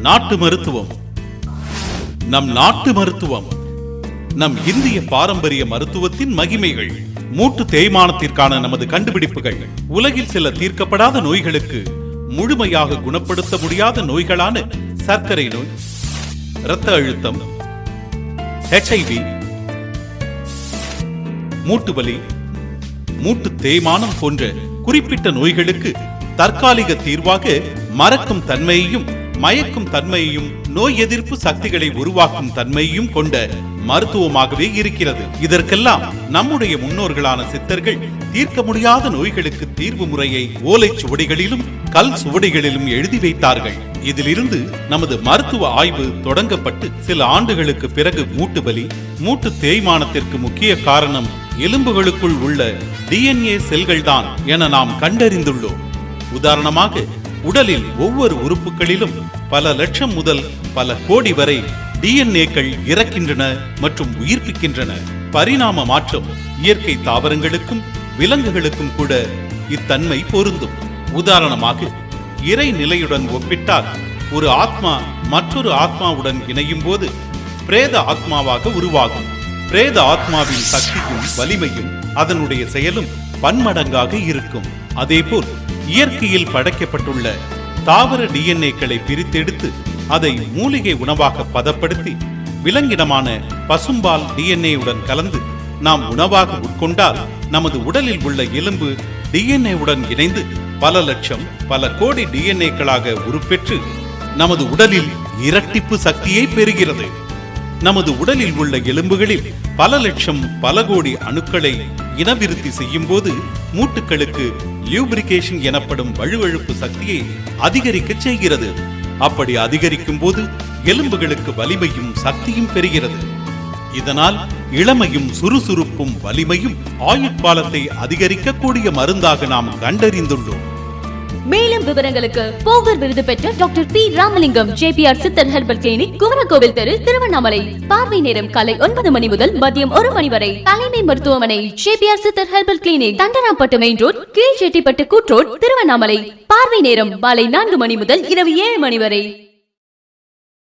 நாட்டு மருத்துவம். நம் நாட்டு மருத்துவம் நம் இந்திய பாரம்பரிய மருத்துவத்தின் மகிமைகள். மூட்டு தேய்மானத்திற்கான நமது கண்டுபிடிப்புகள் உலகில் சில தீர்க்கப்படாத நோய்களுக்கு முழுமையாக குணப்படுத்த முடியாத நோய்களான சர்க்கரை நோய், இரத்த அழுத்தம், HIV, மூட்டு வலி, மூட்டு தேய்மானம் போன்ற குறிப்பிட்ட நோய்களுக்கு தற்காலிக தீர்வாக மறக்கும் தன்மையையும் மயக்கும் தன்மையையும் நோய் எதிர்ப்பு சக்திகளை உருவாக்கும் தன்மையையும் கொண்ட மருத்துவமாகவே இருக்கிறது. இதற்கெல்லாம் நம்முடைய முன்னோர்களான சித்தர்கள் தீர்க்க முடியாத நோய்களுக்கு தீர்வு முறையை ஓலை சுவடிகளிலும் கல் சுவடிகளிலும் எழுதி வைத்தார்கள். இதிலிருந்து நமது மருத்துவ ஆய்வு தொடங்கப்பட்டு சில ஆண்டுகளுக்கு பிறகு மூட்டு வலி, மூட்டு தேய்மானத்திற்கு முக்கிய காரணம் எலும்புகளுக்குள் உள்ள DNA செல்கள் தான் என நாம் கண்டறிந்துள்ளோம். உதாரணமாக, உடலில் ஒவ்வொரு உறுப்புகளிலும் பல லட்சம் முதல் பல கோடி வரை DNAக்கள் இறக்கின்றன மற்றும் உயிர்ப்பிக்கின்றன. பரிணாம மாற்றம் இயற்கை தாவரங்களுக்கும் விலங்குகளுக்கும் கூட இத்தன்மை பொருந்தும். உதாரணமாக, இறை நிலையுடன் ஒப்பிட்டால் ஒரு ஆத்மா மற்றொரு ஆத்மாவுடன் இணையும் போது பிரேத ஆத்மாவாக உருவாகும். பிரேத ஆத்மாவின் சக்தியும் வலிமையும் அதனுடைய செயலும் பன்மடங்காக இருக்கும். அதேபோல் இயற்கையில் படைக்கப்பட்டுள்ள தாவர DNAக்களை பிரித்தெடுத்து அதை மூலிகை உணவாக பதப்படுத்தி விலங்கினமான பசும்பால் DNAவுடன் கலந்து நாம் உணவாக உட்கொண்டால் நமது உடலில் உள்ள எலும்பு DNAவுடன் இணைந்து பல லட்சம் பல கோடி DNAக்களாக உருப்பெற்று நமது உடலில் இரட்டிப்பு சக்தியை பெறுகிறது. நமது உடலில் உள்ள எலும்புகளில் பல லட்சம் பல கோடி அணுக்களை இனவிருத்தி செய்யும் போது மூட்டுகளுக்கு லியூப்ரிகேஷன் எனப்படும் வழுவழுப்பு சக்தியை அதிகரிக்க செய்கிறது. அப்படி அதிகரிக்கும் போது எலும்புகளுக்கு வலிமையும் சக்தியும் பெறுகிறது. இதனால் இளமையும் சுறுசுறுப்பும் வலிமையும் ஆயுட்காலத்தை அதிகரிக்கக்கூடிய மருந்தாக நாம் கண்டறிந்துள்ளோம். மேலும் விவரங்களுக்கு போகர் விருது பெற்ற doctor B. Ramalingam JPR Siddhar herbal clinic, Kumarakovil தெரு, திருவண்ணாமலை. பார்வை நேரம் காலை 9 மணி முதல் மதியம் 1 மணி வரை. தலைமை மருத்துவமனை JPR Siddhar herbal clinic, Thandarampattu main road, Keelchettipattu கூட்ரோட், திருவண்ணாமலை. பார்வை நேரம் மாலை 4 மணி முதல் இரவு 7 மணி வரை.